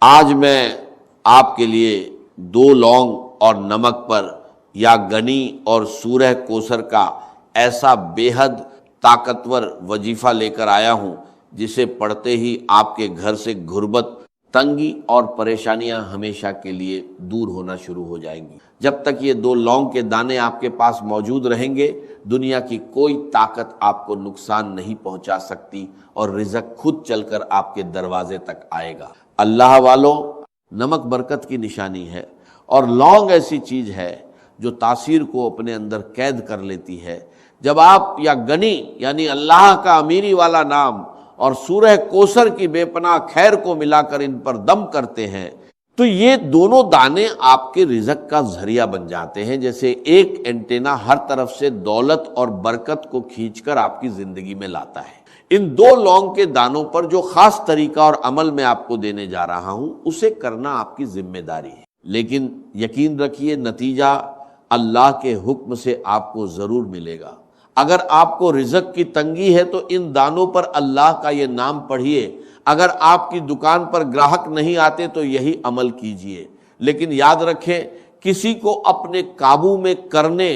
آج میں آپ کے لیے 2 لونگ اور نمک پر یا گنی اور سورہ کوثر کا ایسا بے حد طاقتور وظیفہ لے کر آیا ہوں جسے پڑھتے ہی آپ کے گھر سے غربت، تنگی اور پریشانیاں ہمیشہ کے لیے دور ہونا شروع ہو جائیں گی۔ جب تک یہ 2 لونگ کے دانے آپ کے پاس موجود رہیں گے، دنیا کی کوئی طاقت آپ کو نقصان نہیں پہنچا سکتی اور رزق خود چل کر آپ کے دروازے تک آئے گا۔ اللہ والو، نمک برکت کی نشانی ہے اور لونگ ایسی چیز ہے جو تاثیر کو اپنے اندر قید کر لیتی ہے۔ جب آپ یا گنی یعنی اللہ کا امیری والا نام اور سورہ کوثر کی بے پناہ خیر کو ملا کر ان پر دم کرتے ہیں تو یہ دونوں دانے آپ کے رزق کا ذریعہ بن جاتے ہیں، جیسے ایک اینٹینا ہر طرف سے دولت اور برکت کو کھینچ کر آپ کی زندگی میں لاتا ہے۔ ان 2 لونگ کے دانوں پر جو خاص طریقہ اور عمل میں آپ کو دینے جا رہا ہوں اسے کرنا آپ کی ذمہ داری ہے، لیکن یقین رکھیے نتیجہ اللہ کے حکم سے آپ کو ضرور ملے گا۔ اگر آپ کو رزق کی تنگی ہے تو ان دانوں پر اللہ کا یہ نام پڑھیے، اگر آپ کی دکان پر گراہک نہیں آتے تو یہی عمل کیجئے، لیکن یاد رکھیں کسی کو اپنے قابو میں کرنے،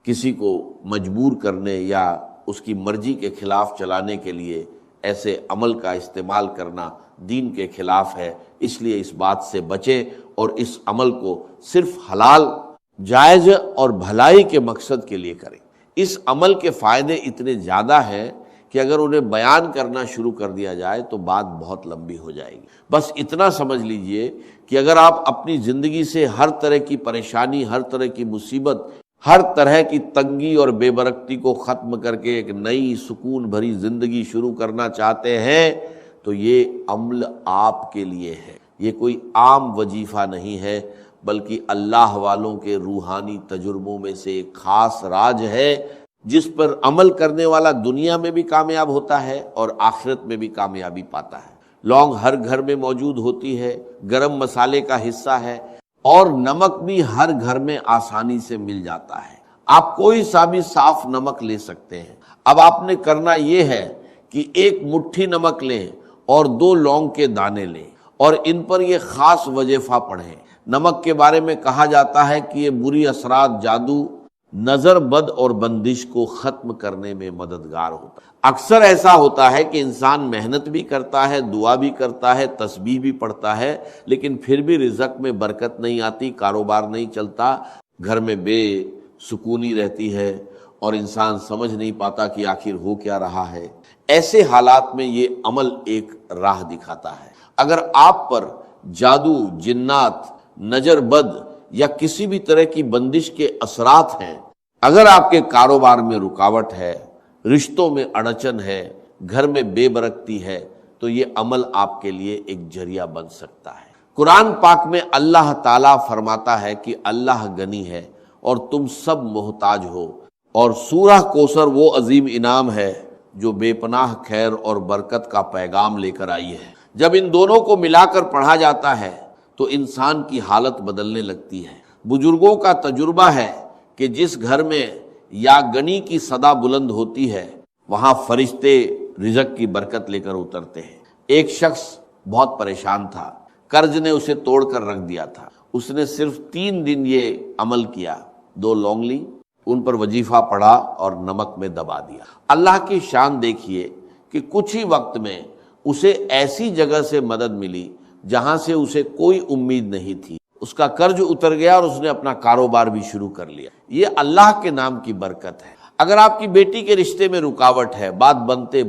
کسی کو مجبور کرنے یا اس کی مرضی کے خلاف چلانے کے لیے ایسے عمل کا استعمال کرنا دین کے خلاف ہے۔ اس لیے اس بات سے بچیں اور اس عمل کو صرف حلال، جائز اور بھلائی کے مقصد کے لیے کریں۔ اس عمل کے فائدے اتنے زیادہ ہیں کہ اگر انہیں بیان کرنا شروع کر دیا جائے تو بات بہت لمبی ہو جائے گی۔ بس اتنا سمجھ لیجئے کہ اگر آپ اپنی زندگی سے ہر طرح کی پریشانی، ہر طرح کی مصیبت، ہر طرح کی تنگی اور بے برکتی کو ختم کر کے ایک نئی سکون بھری زندگی شروع کرنا چاہتے ہیں تو یہ عمل آپ کے لیے ہے۔ یہ کوئی عام وظیفہ نہیں ہے بلکہ اللہ والوں کے روحانی تجربوں میں سے ایک خاص راج ہے جس پر عمل کرنے والا دنیا میں بھی کامیاب ہوتا ہے اور آخرت میں بھی کامیابی پاتا ہے۔ لونگ ہر گھر میں موجود ہوتی ہے، گرم مسالے کا حصہ ہے، اور نمک بھی ہر گھر میں آسانی سے مل جاتا ہے۔ آپ کوئی سا بھی صاف نمک لے سکتے ہیں۔ اب آپ نے کرنا یہ ہے کہ 1 مٹھی نمک لیں اور 2 لونگ کے دانے لیں اور ان پر یہ خاص وظیفہ پڑھیں۔ نمک کے بارے میں کہا جاتا ہے کہ یہ بری اثرات، جادو، نظر بد اور بندش کو ختم کرنے میں مددگار ہوتا ہے۔ اکثر ایسا ہوتا ہے کہ انسان محنت بھی کرتا ہے، دعا بھی کرتا ہے، تسبیح بھی پڑھتا ہے، لیکن پھر بھی رزق میں برکت نہیں آتی، کاروبار نہیں چلتا، گھر میں بے سکونی رہتی ہے اور انسان سمجھ نہیں پاتا کہ آخر ہو کیا رہا ہے۔ ایسے حالات میں یہ عمل ایک راہ دکھاتا ہے۔ اگر آپ پر جادو، جنات، نظر بد یا کسی بھی طرح کی بندش کے اثرات ہیں، اگر آپ کے کاروبار میں رکاوٹ ہے، رشتوں میں اڑچن ہے، گھر میں بے برکتی ہے، تو یہ عمل آپ کے لیے ایک ذریعہ بن سکتا ہے۔ قرآن پاک میں اللہ تعالیٰ فرماتا ہے کہ اللہ غنی ہے اور تم سب محتاج ہو، اور سورہ کوثر وہ عظیم انعام ہے جو بے پناہ خیر اور برکت کا پیغام لے کر آئی ہے۔ جب ان دونوں کو ملا کر پڑھا جاتا ہے تو انسان کی حالت بدلنے لگتی ہے۔ بزرگوں کا تجربہ ہے کہ جس گھر میں یا گنی کی صدا بلند ہوتی ہے وہاں فرشتے رزق کی برکت لے کر اترتے ہیں۔ ایک شخص بہت پریشان تھا، قرض نے اسے توڑ کر رکھ دیا تھا۔ اس نے صرف 3 دن یہ عمل کیا، 2 لونگ لی، ان پر وظیفہ پڑھا اور نمک میں دبا دیا۔ اللہ کی شان دیکھیے کہ کچھ ہی وقت میں اسے ایسی جگہ سے مدد ملی جہاں سے اسے کوئی امید نہیں تھی۔ اس کا قرض اتر گیا اور اس نے اپنا کاروبار بھی شروع کر لیا۔ یہ اللہ کے نام کی برکت ہے۔ اگر آپ کی بیٹی کے رشتے میں رکاوٹ ہے، بات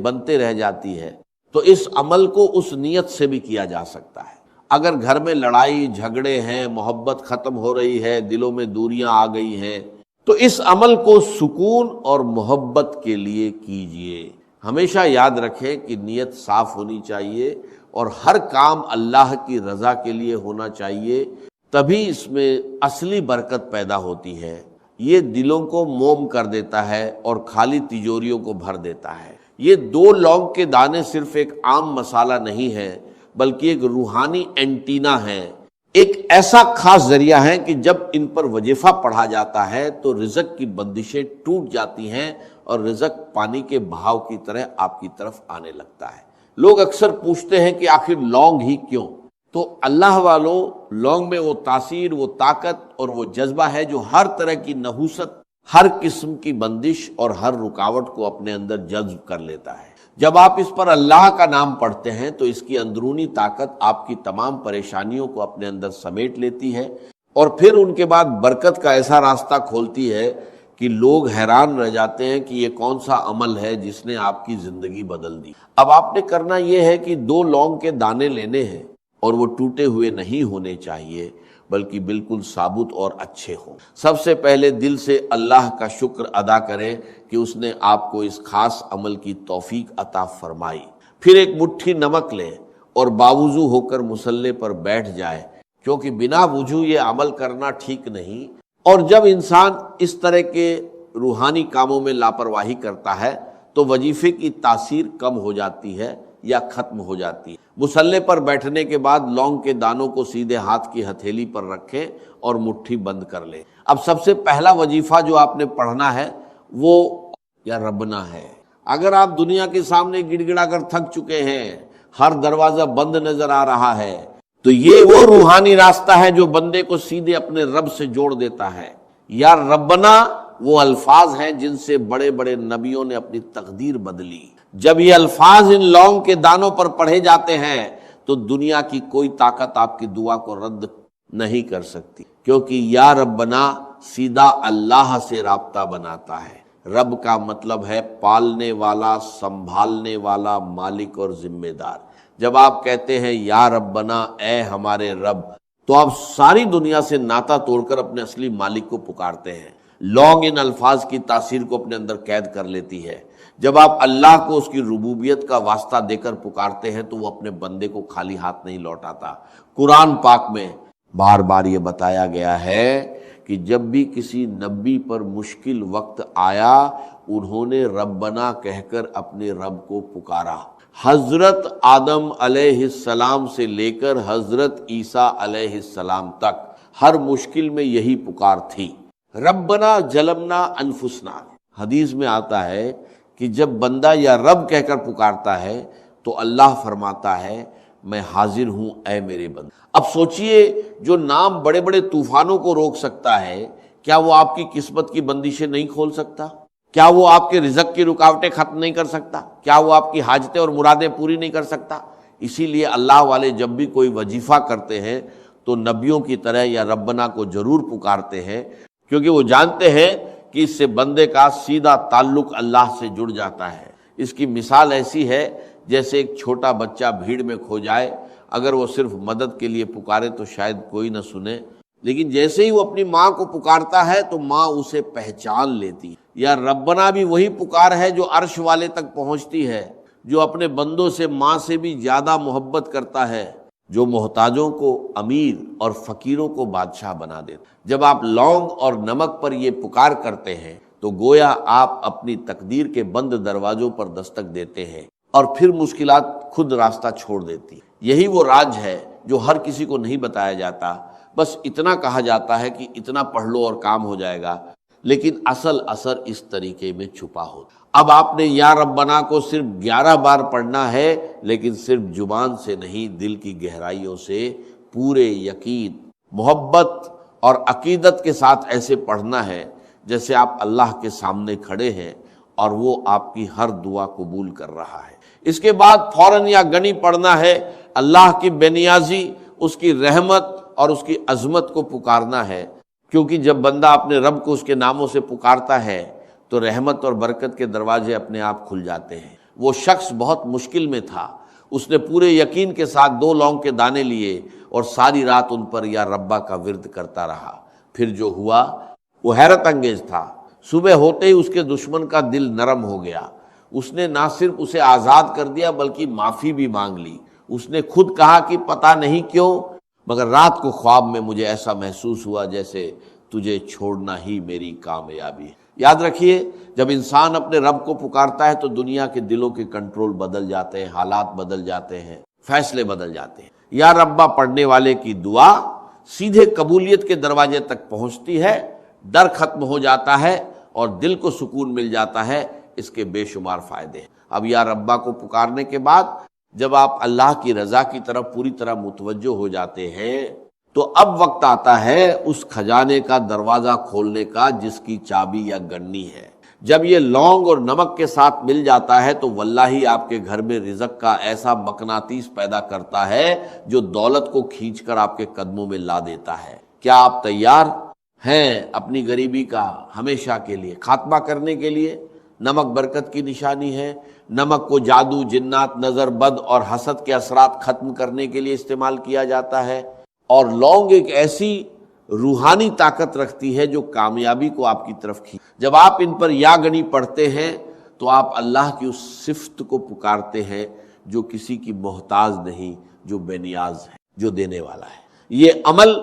بنتے رہ جاتی ہے، تو اس عمل کو اس نیت سے بھی کیا جا سکتا ہے۔ اگر گھر میں لڑائی جھگڑے ہیں، محبت ختم ہو رہی ہے، دلوں میں دوریاں آ گئی ہیں، تو اس عمل کو سکون اور محبت کے لیے کیجئے۔ ہمیشہ یاد رکھیں کہ نیت صاف ہونی چاہیے اور ہر کام اللہ کی رضا کے لیے ہونا چاہیے، تبھی اس میں اصلی برکت پیدا ہوتی ہے۔ یہ دلوں کو موم کر دیتا ہے اور خالی تجوریوں کو بھر دیتا ہے۔ یہ 2 لونگ کے دانے صرف ایک عام مسالہ نہیں ہے بلکہ ایک روحانی اینٹینا ہے، ایک ایسا خاص ذریعہ ہے کہ جب ان پر وظیفہ پڑھا جاتا ہے تو رزق کی بندشیں ٹوٹ جاتی ہیں اور رزق پانی کے بہاؤ کی طرح آپ کی طرف آنے لگتا ہے۔ لوگ اکثر پوچھتے ہیں کہ آخر لونگ ہی کیوں؟ تو اللہ والوں، لونگ میں وہ تاثیر، وہ طاقت اور وہ جذبہ ہے جو ہر طرح کی نحوست، ہر قسم کی بندش اور ہر رکاوٹ کو اپنے اندر جذب کر لیتا ہے۔ جب آپ اس پر اللہ کا نام پڑھتے ہیں تو اس کی اندرونی طاقت آپ کی تمام پریشانیوں کو اپنے اندر سمیٹ لیتی ہے، اور پھر ان کے بعد برکت کا ایسا راستہ کھولتی ہے کہ لوگ حیران رہ جاتے ہیں کہ یہ کون سا عمل ہے جس نے آپ کی زندگی بدل دی۔ اب آپ نے کرنا یہ ہے کہ 2 لونگ کے دانے لینے ہیں، اور وہ ٹوٹے ہوئے نہیں ہونے چاہیے بلکہ بالکل ثابت اور اچھے ہوں۔ سب سے پہلے دل سے اللہ کا شکر ادا کریں کہ اس نے آپ کو اس خاص عمل کی توفیق عطا فرمائی۔ پھر ایک مٹھی نمک لیں اور باوضو ہو کر مصلی پر بیٹھ جائے، کیونکہ بنا وضو یہ عمل کرنا ٹھیک نہیں۔ اور جب انسان اس طرح کے روحانی کاموں میں لاپرواہی کرتا ہے تو وظیفے کی تاثیر کم ہو جاتی ہے یا ختم ہو جاتی ہے۔ مصلی پر بیٹھنے کے بعد لونگ کے دانوں کو سیدھے ہاتھ کی ہتھیلی پر رکھیں اور مٹھی بند کر لیں۔ اب سب سے پہلا وظیفہ جو آپ نے پڑھنا ہے وہ یا ربنا ہے۔ اگر آپ دنیا کے سامنے گڑ گڑا کر تھک چکے ہیں، ہر دروازہ بند نظر آ رہا ہے، تو یہ وہ روحانی راستہ ہے جو بندے کو سیدھے اپنے رب سے جوڑ دیتا ہے۔ یا ربنا وہ الفاظ ہیں جن سے بڑے بڑے نبیوں نے اپنی تقدیر بدلی۔ جب یہ الفاظ ان لونگ کے دانوں پر پڑھے جاتے ہیں تو دنیا کی کوئی طاقت آپ کی دعا کو رد نہیں کر سکتی، کیونکہ یا ربنا سیدھا اللہ سے رابطہ بناتا ہے۔ رب کا مطلب ہے پالنے والا، سنبھالنے والا، مالک اور ذمہ دار۔ جب آپ کہتے ہیں یا ربنا اے ہمارے رب، تو آپ ساری دنیا سے ناطا توڑ کر اپنے اصلی مالک کو پکارتے ہیں۔ لونگ ان الفاظ کی تاثیر کو اپنے اندر قید کر لیتی ہے۔ جب آپ اللہ کو اس کی ربوبیت کا واسطہ دے کر پکارتے ہیں تو وہ اپنے بندے کو خالی ہاتھ نہیں لوٹاتا۔ قرآن پاک میں بار بار یہ بتایا گیا ہے کہ جب بھی کسی نبی پر مشکل وقت آیا انہوں نے ربنا کہہ کر اپنے رب کو پکارا۔ حضرت آدم علیہ السلام سے لے کر حضرت عیسیٰ علیہ السلام تک ہر مشکل میں یہی پکار تھی، ربنا ظلمنا انفسنا۔ حدیث میں آتا ہے کہ جب بندہ یا رب کہہ کر پکارتا ہے تو اللہ فرماتا ہے میں حاضر ہوں اے میرے بندے۔ اب سوچئے جو نام بڑے بڑے طوفانوں کو روک سکتا ہے، کیا وہ آپ کی قسمت کی بندشیں نہیں کھول سکتا؟ کیا وہ آپ کے رزق کی رکاوٹیں ختم نہیں کر سکتا؟ کیا وہ آپ کی حاجتیں اور مرادیں پوری نہیں کر سکتا؟ اسی لیے اللہ والے جب بھی کوئی وظیفہ کرتے ہیں تو نبیوں کی طرح یا ربنا کو ضرور پکارتے ہیں، کیونکہ وہ جانتے ہیں کہ اس سے بندے کا سیدھا تعلق اللہ سے جڑ جاتا ہے۔ اس کی مثال ایسی ہے جیسے ایک چھوٹا بچہ بھیڑ میں کھو جائے، اگر وہ صرف مدد کے لیے پکارے تو شاید کوئی نہ سنے، لیکن جیسے ہی وہ اپنی ماں کو پکارتا ہے تو ماں اسے پہچان لیتی۔ یا ربنا بھی وہی پکار ہے جو عرش والے تک پہنچتی ہے، جو اپنے بندوں سے ماں سے بھی زیادہ محبت کرتا ہے، جو محتاجوں کو امیر اور فقیروں کو بادشاہ بنا دیتا۔ جب آپ لونگ اور نمک پر یہ پکار کرتے ہیں تو گویا آپ اپنی تقدیر کے بند دروازوں پر دستک دیتے ہیں اور پھر مشکلات خود راستہ چھوڑ دیتی۔ یہی وہ راز ہے جو ہر کسی کو نہیں بتایا جاتا، بس اتنا کہا جاتا ہے کہ اتنا پڑھ لو اور کام ہو جائے گا، لیکن اصل اثر اس طریقے میں چھپا ہوتا۔ اب آپ نے یا ربنا کو صرف 11 بار پڑھنا ہے، لیکن صرف زبان سے نہیں، دل کی گہرائیوں سے پورے یقین، محبت اور عقیدت کے ساتھ ایسے پڑھنا ہے جیسے آپ اللہ کے سامنے کھڑے ہیں اور وہ آپ کی ہر دعا قبول کر رہا ہے۔ اس کے بعد فوراً یا گنی پڑھنا ہے، اللہ کی بے نیازی، اس کی رحمت اور اس کی عظمت کو پکارنا ہے، کیونکہ جب بندہ اپنے رب کو اس کے ناموں سے پکارتا ہے تو رحمت اور برکت کے دروازے اپنے آپ کھل جاتے ہیں۔ وہ شخص بہت مشکل میں تھا، اس نے پورے یقین کے ساتھ 2 لونگ کے دانے لیے اور ساری رات ان پر یا ربا کا ورد کرتا رہا۔ پھر جو ہوا وہ حیرت انگیز تھا۔ صبح ہوتے ہی اس کے دشمن کا دل نرم ہو گیا، اس نے نہ صرف اسے آزاد کر دیا بلکہ معافی بھی مانگ لی۔ اس نے خود کہا کہ پتہ نہیں کیوں مگر رات کو خواب میں مجھے ایسا محسوس ہوا جیسے تجھے چھوڑنا ہی میری کامیابی ہے۔ یاد رکھیے جب انسان اپنے رب کو پکارتا ہے تو دنیا کے دلوں کے کنٹرول بدل جاتے ہیں، حالات بدل جاتے ہیں، فیصلے بدل جاتے ہیں۔ یا ربا پڑھنے والے کی دعا سیدھے قبولیت کے دروازے تک پہنچتی ہے، ڈر ختم ہو جاتا ہے اور دل کو سکون مل جاتا ہے۔ اس کے بے شمار فائدے ہیں۔ اب یا ربا کو پکارنے کے بعد جب آپ اللہ کی رضا کی طرف پوری طرح متوجہ ہو جاتے ہیں تو اب وقت آتا ہے اس خزانے کا دروازہ کھولنے کا جس کی چابی یا گنی ہے۔ جب یہ لونگ اور نمک کے ساتھ مل جاتا ہے تو واللہ آپ کے گھر میں رزق کا ایسا مقناطیس پیدا کرتا ہے جو دولت کو کھینچ کر آپ کے قدموں میں لا دیتا ہے۔ کیا آپ تیار ہیں اپنی غریبی کا ہمیشہ کے لیے خاتمہ کرنے کے لیے؟ نمک برکت کی نشانی ہے۔ نمک کو جادو، جنات، نظر بد اور حسد کے اثرات ختم کرنے کے لیے استعمال کیا جاتا ہے، اور لونگ ایک ایسی روحانی طاقت رکھتی ہے جو کامیابی کو آپ کی طرف کھینچ۔ جب آپ ان پر یا گنی پڑھتے ہیں تو آپ اللہ کی اس صفت کو پکارتے ہیں جو کسی کی محتاج نہیں، جو بے نیاز ہے، جو دینے والا ہے۔ یہ عمل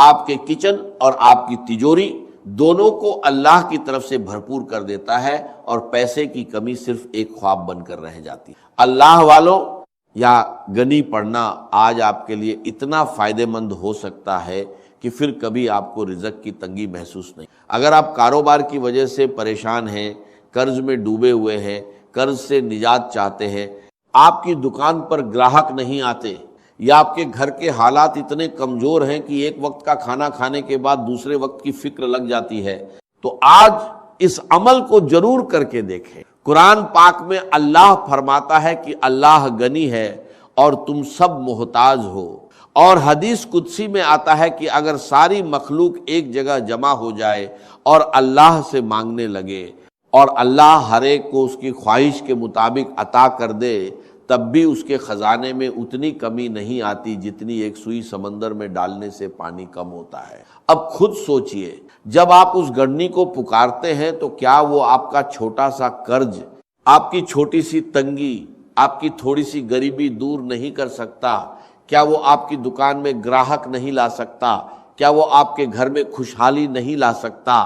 آپ کے کچن اور آپ کی تجوری دونوں کو اللہ کی طرف سے بھرپور کر دیتا ہے، اور پیسے کی کمی صرف ایک خواب بن کر رہ جاتی ہے۔ اللہ والوں، یا گنی پڑھنا آج آپ کے لیے اتنا فائدہ مند ہو سکتا ہے کہ پھر کبھی آپ کو رزق کی تنگی محسوس نہیں۔ اگر آپ کاروبار کی وجہ سے پریشان ہیں، قرض میں ڈوبے ہوئے ہیں، قرض سے نجات چاہتے ہیں، آپ کی دکان پر گراہک نہیں آتے، یا آپ کے گھر کے حالات اتنے کمزور ہیں کہ ایک وقت کا کھانا کھانے کے بعد دوسرے وقت کی فکر لگ جاتی ہے، تو آج اس عمل کو ضرور کر کے دیکھیں۔ قرآن پاک میں اللہ فرماتا ہے کہ اللہ غنی ہے اور تم سب محتاج ہو، اور حدیث قدسی میں آتا ہے کہ اگر ساری مخلوق ایک جگہ جمع ہو جائے اور اللہ سے مانگنے لگے اور اللہ ہر ایک کو اس کی خواہش کے مطابق عطا کر دے، تب بھی اس کے خزانے میں اتنی کمی نہیں آتی جتنی ایک سوئی سمندر میں ڈالنے سے پانی کم ہوتا ہے۔ اب خود سوچئے، جب آپ اس گڑنی کو پکارتے ہیں تو کیا وہ آپ کا چھوٹا سا قرض، آپ کی چھوٹی سی تنگی، آپ کی تھوڑی سی غریبی دور نہیں کر سکتا؟ کیا وہ آپ کی دکان میں گراہک نہیں لا سکتا؟ کیا وہ آپ کے گھر میں خوشحالی نہیں لا سکتا؟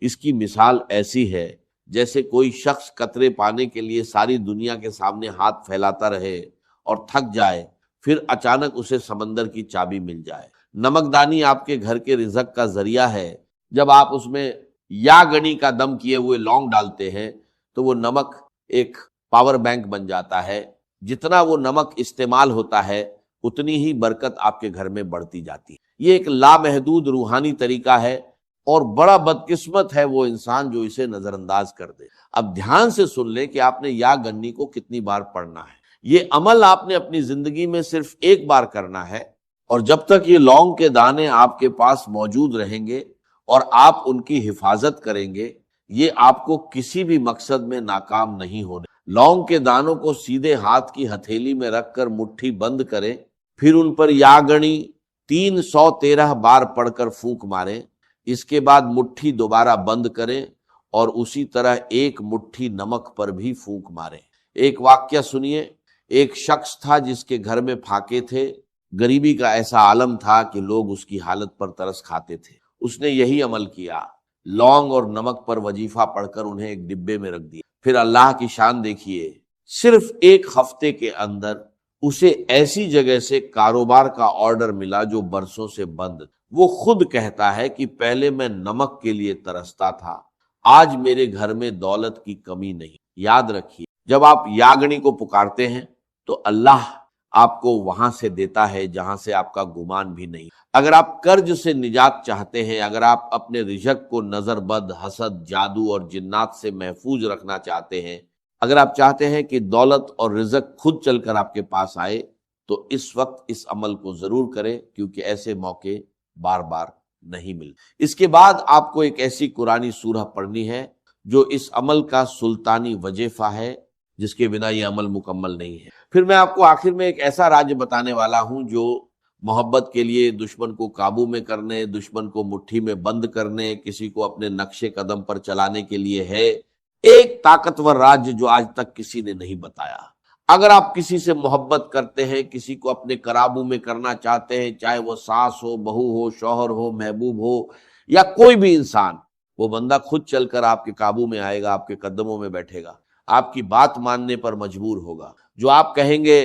اس کی مثال ایسی ہے جیسے کوئی شخص قطرے پانے کے لیے ساری دنیا کے سامنے ہاتھ پھیلاتا رہے اور تھک جائے، پھر اچانک اسے سمندر کی چابی مل جائے۔ نمکدانی آپ کے گھر کے رزق کا ذریعہ ہے۔ جب آپ اس میں یا گنی کا دم کیے ہوئے لونگ ڈالتے ہیں تو وہ نمک ایک پاور بینک بن جاتا ہے۔ جتنا وہ نمک استعمال ہوتا ہے اتنی ہی برکت آپ کے گھر میں بڑھتی جاتی ہے۔ یہ ایک لامحدود روحانی طریقہ ہے، اور بڑا بدقسمت ہے وہ انسان جو اسے نظر انداز کر دے۔ اب دھیان سے سن لیں کہ آپ نے یا گنی کو کتنی بار پڑھنا ہے۔ یہ عمل آپ نے اپنی زندگی میں صرف ایک بار کرنا ہے، اور جب تک یہ لونگ کے دانے آپ کے پاس موجود رہیں گے اور آپ ان کی حفاظت کریں گے، یہ آپ کو کسی بھی مقصد میں ناکام نہیں ہونے۔ لونگ کے دانوں کو سیدھے ہاتھ کی ہتھیلی میں رکھ کر مٹھی بند کریں، پھر ان پر یا گنی 313 بار پڑھ کر پھونک ماریں، اس کے بعد مٹھی دوبارہ بند کریں اور اسی طرح ایک مٹھی نمک پر بھی پھونک ماریں۔ ایک واقعہ سنیے، ایک شخص تھا جس کے گھر میں پھاکے تھے، غریبی کا ایسا عالم تھا کہ لوگ اس کی حالت پر ترس کھاتے تھے۔ اس نے یہی عمل کیا، لونگ اور نمک پر وظیفہ پڑھ کر انہیں ایک ڈبے میں رکھ دیا۔ پھر اللہ کی شان دیکھیے، صرف ایک ہفتے کے اندر اسے ایسی جگہ سے کاروبار کا آرڈر ملا جو برسوں سے بند۔ وہ خود کہتا ہے کہ پہلے میں نمک کے لیے ترستا تھا، آج میرے گھر میں دولت کی کمی نہیں۔ یاد رکھیے، جب آپ یاگنی کو پکارتے ہیں تو اللہ آپ کو وہاں سے دیتا ہے جہاں سے آپ کا گمان بھی نہیں۔ اگر آپ قرض سے نجات چاہتے ہیں، اگر آپ اپنے رزق کو نظر بد، حسد، جادو اور جنات سے محفوظ رکھنا چاہتے ہیں، اگر آپ چاہتے ہیں کہ دولت اور رزق خود چل کر آپ کے پاس آئے، تو اس وقت اس عمل کو ضرور کریں، کیونکہ ایسے موقع بار بار نہیں ملتے۔ اس کے بعد آپ کو ایک ایسی قرآنی سورہ پڑھنی ہے جو اس عمل کا سلطانی وظیفہ ہے، جس کے بنا یہ عمل مکمل نہیں ہے۔ پھر میں آپ کو آخر میں ایک ایسا راج بتانے والا ہوں جو محبت کے لیے، دشمن کو قابو میں کرنے، دشمن کو مٹھی میں بند کرنے، کسی کو اپنے نقش قدم پر چلانے کے لیے ہے۔ ایک طاقتور راج جو آج تک کسی نے نہیں بتایا۔ اگر آپ کسی سے محبت کرتے ہیں، کسی کو اپنے قابو میں کرنا چاہتے ہیں، چاہے وہ ساس ہو، بہو ہو، شوہر ہو، محبوب ہو، یا کوئی بھی انسان، وہ بندہ خود چل کر آپ کے قابو میں آئے گا، آپ کے قدموں میں بیٹھے گا، آپ کی بات ماننے پر مجبور ہوگا، جو آپ کہیں گے،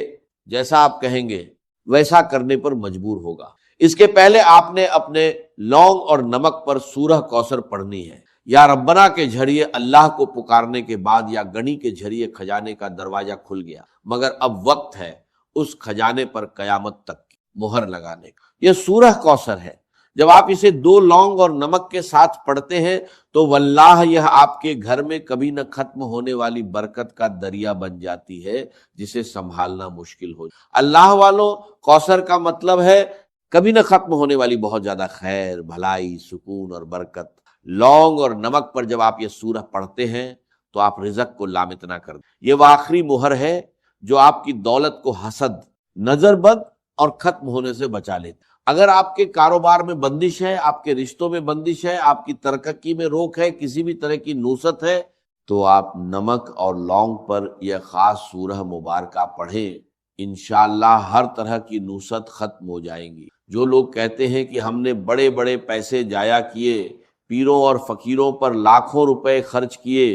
جیسا آپ کہیں گے ویسا کرنے پر مجبور ہوگا۔ اس کے پہلے آپ نے اپنے لونگ اور نمک پر سورہ کوثر پڑھنی ہے۔ یا ربنا کے ذریعے اللہ کو پکارنے کے بعد یا گنی کے ذریعے خزانے کا دروازہ کھل گیا، مگر اب وقت ہے اس خزانے پر قیامت تک کی مہر لگانے کا۔ یہ سورہ کوثر ہے۔ جب آپ اسے 2 لونگ اور نمک کے ساتھ پڑھتے ہیں تو واللہ یہ آپ کے گھر میں کبھی نہ ختم ہونے والی برکت کا دریا بن جاتی ہے جسے سنبھالنا مشکل ہو۔ اللہ والوں، کوثر کا مطلب ہے کبھی نہ ختم ہونے والی بہت زیادہ خیر، بھلائی، سکون اور برکت۔ لونگ اور نمک پر جب آپ یہ سورہ پڑھتے ہیں تو آپ رزق کو لامتنا کر دیں۔ یہ وہ آخری مہر ہے جو آپ کی دولت کو حسد، نظر بد اور ختم ہونے سے بچا لیتے۔ اگر آپ کے کاروبار میں بندش ہے، آپ کے رشتوں میں بندش ہے، آپ کی ترقی میں روک ہے، کسی بھی طرح کی نوست ہے، تو آپ نمک اور لونگ پر یہ خاص سورہ مبارکہ پڑھیں، انشاءاللہ ہر طرح کی نوست ختم ہو جائیں گی۔ جو لوگ کہتے ہیں کہ ہم نے بڑے بڑے پیسے جایا کیے، پیروں اور فقیروں پر لاکھوں روپے خرچ کیے،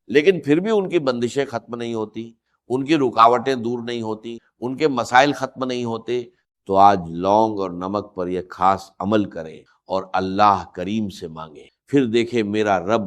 لیکن پھر بھی ان کی بندشیں ختم نہیں ہوتی، ان کی رکاوٹیں دور نہیں ہوتی، ان کے مسائل ختم نہیں ہوتے، تو آج لونگ اور نمک پر یہ خاص عمل کریں اور اللہ کریم سے مانگیں، پھر دیکھیں میرا رب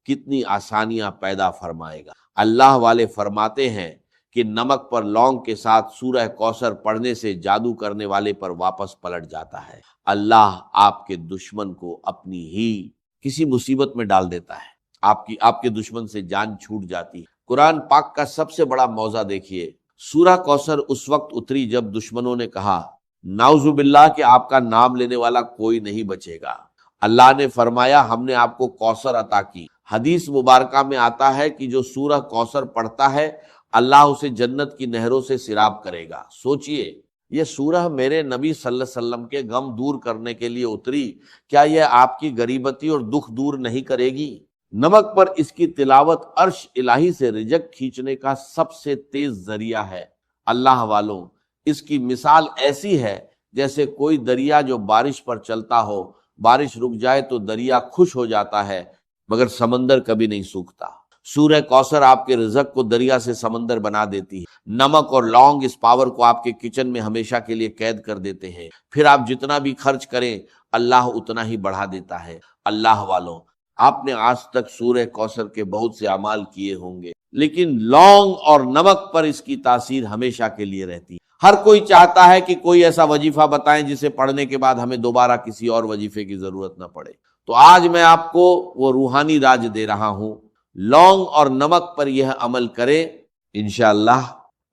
کتنی آسانیاں پیدا فرمائے گا۔ اللہ والے فرماتے ہیں کہ نمک پر لونگ کے ساتھ سورہ کوثر پڑھنے سے جادو کرنے والے پر واپس پلٹ جاتا ہے۔ اللہ آپ کے دشمن کو اپنی ہی کسی مصیبت میں ڈال دیتا ہے، آپ کے دشمن سے جان چھوٹ جاتی ہے۔ قرآن پاک کا سب سے بڑا موضوع دیکھیے، سورہ کوثر اس وقت اتری جب دشمنوں نے کہا نعوذ باللہ کہ آپ کا نام لینے والا کوئی نہیں بچے گا۔ اللہ نے فرمایا ہم نے آپ کو کوثر عطا کی۔ حدیث مبارکہ میں آتا ہے کہ جو سورہ کوثر پڑھتا ہے اللہ اسے جنت کی نہروں سے سیراب کرے گا۔ سوچئے، یہ سورہ میرے نبی صلی اللہ علیہ وسلم کے غم دور کرنے کے لیے اتری، کیا یہ آپ کی غریبتی اور دکھ دور نہیں کرے گی؟ نمک پر اس کی تلاوت عرش الہی سے رزق کھینچنے کا سب سے تیز ذریعہ ہے۔ اللہ والوں، اس کی مثال ایسی ہے جیسے کوئی دریا جو بارش پر چلتا ہو، بارش رک جائے تو دریا خوش ہو جاتا ہے مگر سمندر کبھی نہیں سوکھتا۔ سورہ کوثر آپ کے رزق کو دریا سے سمندر بنا دیتی ہے۔ نمک اور لونگ اس پاور کو آپ کے کچن میں ہمیشہ کے لیے قید کر دیتے ہیں، پھر آپ جتنا بھی خرچ کریں اللہ اتنا ہی بڑھا دیتا ہے۔ اللہ والوں، آپ نے آج تک سورہ کوثر کے بہت سے اعمال کیے ہوں گے، لیکن لونگ اور نمک پر اس کی تاثیر ہمیشہ کے لیے رہتی ہے۔ ہر کوئی چاہتا ہے کہ کوئی ایسا وظیفہ بتائیں جسے پڑھنے کے بعد ہمیں دوبارہ کسی اور وظیفے کی ضرورت نہ پڑے، تو آج میں آپ کو وہ روحانی راج دے رہا ہوں۔ لونگ اور نمک پر یہ عمل کریں، انشاءاللہ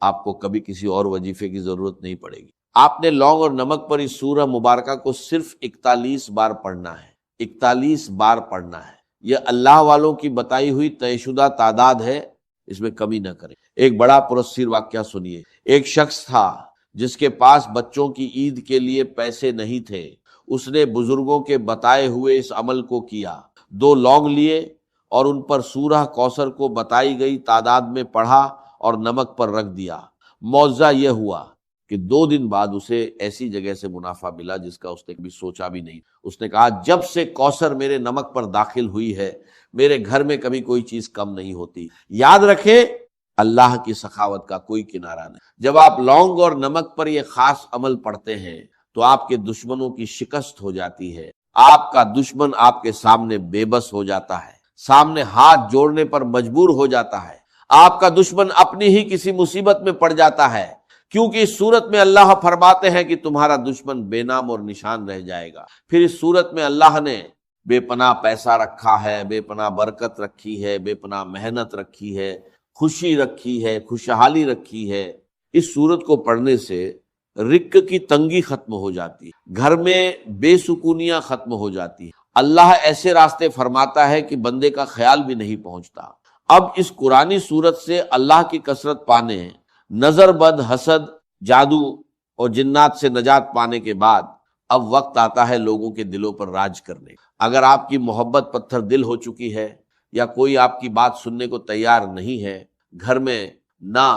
آپ کو کبھی کسی اور وظیفے کی ضرورت نہیں پڑے گی۔ آپ نے لونگ اور نمک پر اس سورہ مبارکہ کو صرف 41 بار پڑھنا ہے، 41 بار پڑھنا ہے۔ یہ اللہ والوں کی بتائی ہوئی طے شدہ تعداد ہے، اس میں کمی نہ کریں۔ ایک بڑا پرسیر واقعہ سنیے۔ ایک شخص تھا جس کے پاس بچوں کی عید کے لیے پیسے نہیں تھے۔ اس نے بزرگوں کے بتائے ہوئے اس عمل کو کیا، 2 لونگ لیے اور ان پر سورہ کوثر کو بتائی گئی تعداد میں پڑھا اور نمک پر رکھ دیا۔ معجزہ یہ ہوا کہ 2 دن بعد اسے ایسی جگہ سے منافع ملا جس کا اس نے کبھی سوچا بھی نہیں۔ اس نے کہا جب سے کوثر میرے نمک پر داخل ہوئی ہے میرے گھر میں کبھی کوئی چیز کم نہیں ہوتی۔ یاد رکھیں، اللہ کی سخاوت کا کوئی کنارہ نہیں۔ جب آپ لونگ اور نمک پر یہ خاص عمل پڑھتے ہیں تو آپ کے دشمنوں کی شکست ہو جاتی ہے۔ آپ کا دشمن آپ کے سامنے بے بس ہو جاتا ہے، سامنے ہاتھ جوڑنے پر مجبور ہو جاتا ہے۔ آپ کا دشمن اپنی ہی کسی مصیبت میں پڑ جاتا ہے، کیونکہ اس صورت میں اللہ فرماتے ہیں کہ تمہارا دشمن بے نام اور نشان رہ جائے گا۔ پھر اس صورت میں اللہ نے بے پناہ پیسہ رکھا ہے، بے پناہ برکت رکھی ہے، بے پناہ محنت رکھی ہے، خوشی رکھی ہے، خوشحالی رکھی ہے۔ اس سورت کو پڑھنے سے رزق کی تنگی ختم ہو جاتی ہے، گھر میں بے سکونیاں ختم ہو جاتی ہیں۔ اللہ ایسے راستے فرماتا ہے کہ بندے کا خیال بھی نہیں پہنچتا۔ اب اس قرآنی سورت سے اللہ کی کثرت پانے، نظر بد، حسد، جادو اور جنات سے نجات پانے کے بعد اب وقت آتا ہے لوگوں کے دلوں پر راج کرنے۔ اگر آپ کی محبت پتھر دل ہو چکی ہے یا کوئی آپ کی بات سننے کو تیار نہیں ہے، گھر میں نا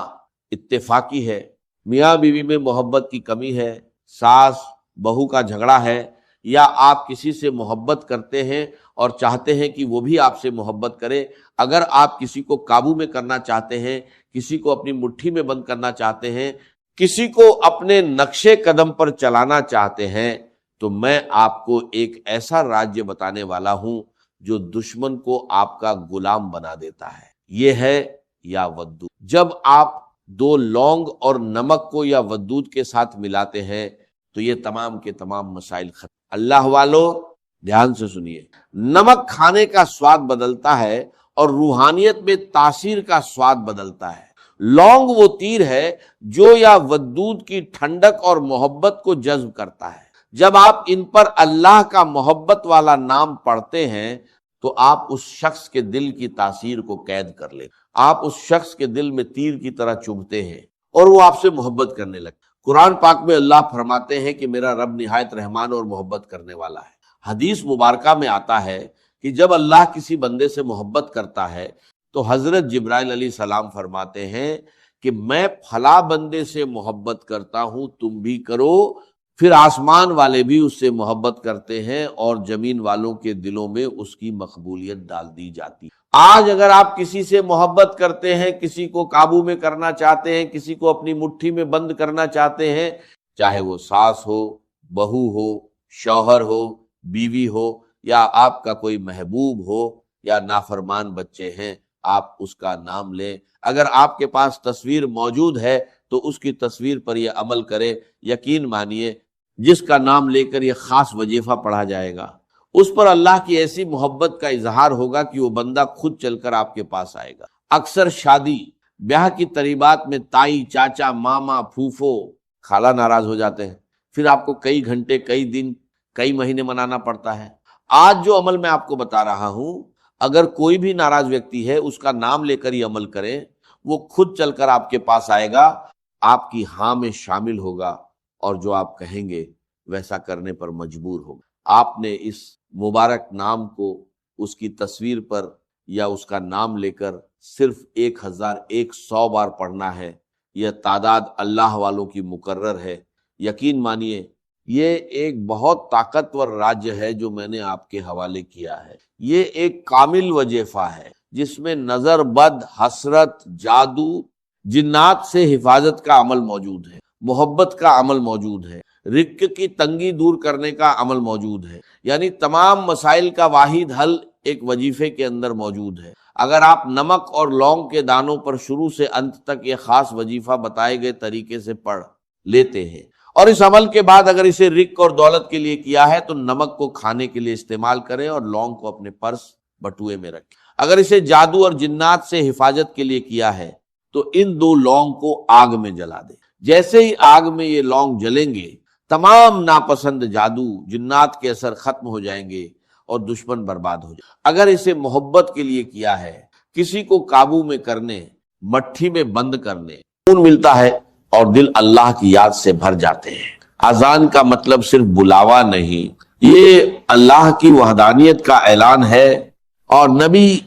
اتفاقی ہے، میاں بیوی میں محبت کی کمی ہے، ساس بہو کا جھگڑا ہے، یا آپ کسی سے محبت کرتے ہیں اور چاہتے ہیں کہ وہ بھی آپ سے محبت کرے، اگر آپ کسی کو قابو میں کرنا چاہتے ہیں، کسی کو اپنی مٹھی میں بند کرنا چاہتے ہیں، کسی کو اپنے نقشے قدم پر چلانا چاہتے ہیں، تو میں آپ کو ایک ایسا راجیہ بتانے والا ہوں جو دشمن کو آپ کا غلام بنا دیتا ہے۔ یہ ہے یا ودو۔ جب آپ دو لونگ اور نمک کو یا ودود کے ساتھ ملاتے ہیں تو یہ تمام کے تمام مسائل ختم۔ اللہ والو دھیان سے سنیے، نمک کھانے کا سواد بدلتا ہے اور روحانیت میں تاثیر کا سواد بدلتا ہے۔ لونگ وہ تیر ہے جو یا ودود کی ٹھنڈک اور محبت کو جذب کرتا ہے۔ جب آپ ان پر اللہ کا محبت والا نام پڑھتے ہیں تو آپ اس شخص کے دل کی تاثیر کو قید کر لیں، آپ اس شخص کے دل میں تیر کی طرح چبھتے ہیں اور وہ آپ سے محبت کرنے لگتے۔ قرآن پاک میں اللہ فرماتے ہیں کہ میرا رب نہایت رحمان اور محبت کرنے والا ہے۔ حدیث مبارکہ میں آتا ہے کہ جب اللہ کسی بندے سے محبت کرتا ہے تو حضرت جبرائیل علیہ السلام فرماتے ہیں کہ میں فلاں بندے سے محبت کرتا ہوں، تم بھی کرو۔ پھر آسمان والے بھی اس سے محبت کرتے ہیں اور زمین والوں کے دلوں میں اس کی مقبولیت ڈال دی جاتی۔ آج اگر آپ کسی سے محبت کرتے ہیں، کسی کو قابو میں کرنا چاہتے ہیں، کسی کو اپنی مٹھی میں بند کرنا چاہتے ہیں، چاہے وہ ساس ہو، بہو ہو، شوہر ہو، بیوی ہو، یا آپ کا کوئی محبوب ہو، یا نافرمان بچے ہیں، آپ اس کا نام لیں۔ اگر آپ کے پاس تصویر موجود ہے تو اس کی تصویر پر یہ عمل کرے، یقین مانیے جس کا نام لے کر یہ خاص وظیفہ پڑھا جائے گا اس پر اللہ کی ایسی محبت کا اظہار ہوگا کہ وہ بندہ خود چل کر آپ کے پاس آئے گا۔ اکثر شادی بیاہ کی تقریبات میں تائی، چاچا، ماما، پھوپھو، خالہ ناراض ہو جاتے ہیں، پھر آپ کو کئی گھنٹے، کئی دن، کئی مہینے منانا پڑتا ہے۔ آج جو عمل میں آپ کو بتا رہا ہوں، اگر کوئی بھی ناراض ویکتی ہے اس کا نام لے کر یہ عمل کرے، وہ خود چل کر آپ کے پاس آئے گا، آپ کی ہاں میں شامل ہوگا اور جو آپ کہیں گے ویسا کرنے پر مجبور ہوگا۔ آپ نے اس مبارک نام کو اس کی تصویر پر یا اس کا نام لے کر صرف 1100 بار پڑھنا ہے۔ یہ تعداد اللہ والوں کی مقرر ہے۔ یقین مانیے یہ ایک بہت طاقتور راج ہے جو میں نے آپ کے حوالے کیا ہے۔ یہ ایک کامل وظیفہ ہے جس میں نظر بد، حسرت، جادو، جنات سے حفاظت کا عمل موجود ہے، محبت کا عمل موجود ہے، رزق کی تنگی دور کرنے کا عمل موجود ہے، یعنی تمام مسائل کا واحد حل ایک وظیفے کے اندر موجود ہے۔ اگر آپ نمک اور لونگ کے دانوں پر شروع سے انت تک یہ خاص وظیفہ بتائے گئے طریقے سے پڑھ لیتے ہیں اور اس عمل کے بعد اگر اسے رزق اور دولت کے لیے کیا ہے تو نمک کو کھانے کے لیے استعمال کریں اور لونگ کو اپنے پرس بٹوئے میں رکھیں۔ اگر اسے جادو اور جنات سے حفاظت کے لیے کیا ہے تو ان دو لونگ کو آگ میں جلا دیں۔ جیسے ہی آگ میں یہ لونگ جلیں گے تمام ناپسند جادو، جنات کے اثر ختم ہو جائیں گے اور دشمن برباد ہو جائے۔ اگر اسے محبت کے لیے کیا ہے، کسی کو قابو میں کرنے، مٹھی میں بند کرنے، سکون ملتا ہے اور دل اللہ کی یاد سے بھر جاتے ہیں۔ اذان کا مطلب صرف بلاوا نہیں، یہ اللہ کی وحدانیت کا اعلان ہے اور نبی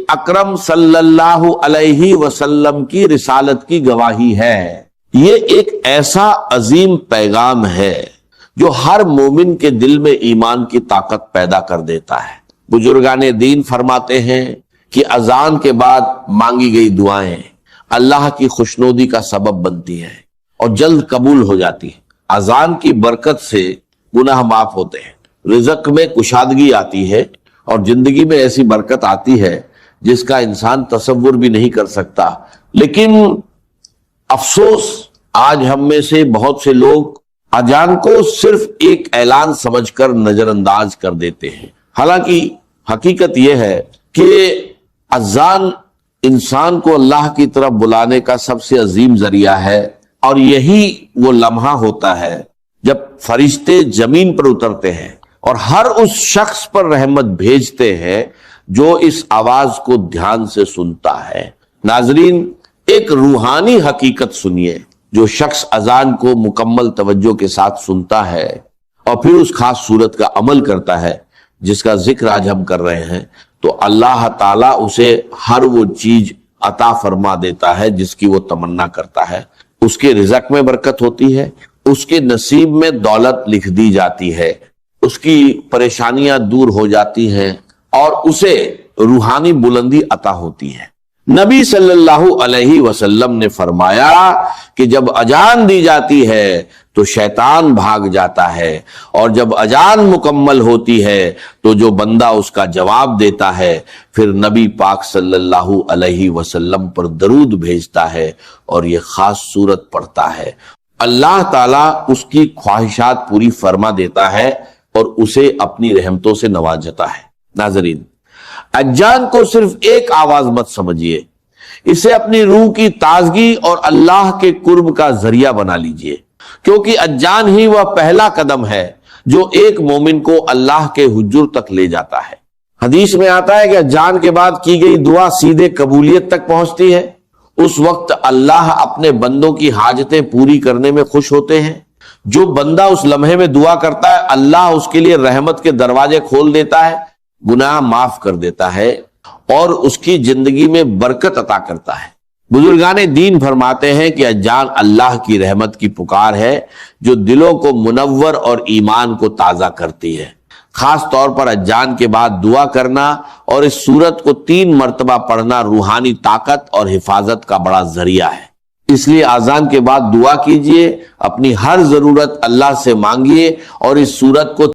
اکرم صلی اللہ علیہ وسلم کی رسالت کی گواہی ہے۔ یہ ایک ایسا عظیم پیغام ہے جو ہر مومن کے دل میں ایمان کی طاقت پیدا کر دیتا ہے۔ بزرگان دین فرماتے ہیں کہ اذان کے بعد مانگی گئی دعائیں اللہ کی خوشنودی کا سبب بنتی ہیں اور جلد قبول ہو جاتی ہیں۔ اذان کی برکت سے گناہ معاف ہوتے ہیں، رزق میں کشادگی آتی ہے اور زندگی میں ایسی برکت آتی ہے جس کا انسان تصور بھی نہیں کر سکتا۔ لیکن افسوس آج ہم میں سے بہت سے لوگ اذان کو صرف ایک اعلان سمجھ کر نظر انداز کر دیتے ہیں، حالانکہ حقیقت یہ ہے کہ اذان انسان کو اللہ کی طرف بلانے کا سب سے عظیم ذریعہ ہے اور یہی وہ لمحہ ہوتا ہے جب فرشتے زمین پر اترتے ہیں اور ہر اس شخص پر رحمت بھیجتے ہیں جو اس آواز کو دھیان سے سنتا ہے۔ ناظرین، ایک روحانی حقیقت سنیے۔ جو شخص اذان کو مکمل توجہ کے ساتھ سنتا ہے اور پھر اس خاص صورت کا عمل کرتا ہے جس کا ذکر آج ہم کر رہے ہیں، تو اللہ تعالیٰ اسے ہر وہ چیز عطا فرما دیتا ہے جس کی وہ تمنا کرتا ہے۔ اس کے رزق میں برکت ہوتی ہے، اس کے نصیب میں دولت لکھ دی جاتی ہے، اس کی پریشانیاں دور ہو جاتی ہیں اور اسے روحانی بلندی عطا ہوتی ہے۔ نبی صلی اللہ علیہ وسلم نے فرمایا کہ جب اذان دی جاتی ہے تو شیطان بھاگ جاتا ہے، اور جب اذان مکمل ہوتی ہے تو جو بندہ اس کا جواب دیتا ہے پھر نبی پاک صلی اللہ علیہ وسلم پر درود بھیجتا ہے اور یہ خاص سورت پڑھتا ہے، اللہ تعالیٰ اس کی خواہشات پوری فرما دیتا ہے اور اسے اپنی رحمتوں سے نوازتا ہے۔ ناظرین، اذان کو صرف ایک آواز مت سمجھیے، اسے اپنی روح کی تازگی اور اللہ کے قرب کا ذریعہ بنا لیجئے، کیونکہ اذان ہی وہ پہلا قدم ہے جو ایک مومن کو اللہ کے حضور تک لے جاتا ہے۔ حدیث میں آتا ہے کہ اذان کے بعد کی گئی دعا سیدھے قبولیت تک پہنچتی ہے۔ اس وقت اللہ اپنے بندوں کی حاجتیں پوری کرنے میں خوش ہوتے ہیں۔ جو بندہ اس لمحے میں دعا کرتا ہے اللہ اس کے لیے رحمت کے دروازے کھول دیتا ہے، گناہ معاف کر دیتا ہے اور اس کی زندگی میں برکت عطا کرتا ہے۔ بزرگان دین فرماتے ہیں کہ اذان اللہ کی رحمت کی پکار ہے جو دلوں کو منور اور ایمان کو تازہ کرتی ہے۔ خاص طور پر اذان کے بعد دعا کرنا اور اس سورت کو 3 مرتبہ پڑھنا روحانی طاقت اور حفاظت کا بڑا ذریعہ ہے۔ اس لیے اذان کے بعد دعا کیجئے، اپنی ہر ضرورت اللہ سے مانگیے اور اس سورت کو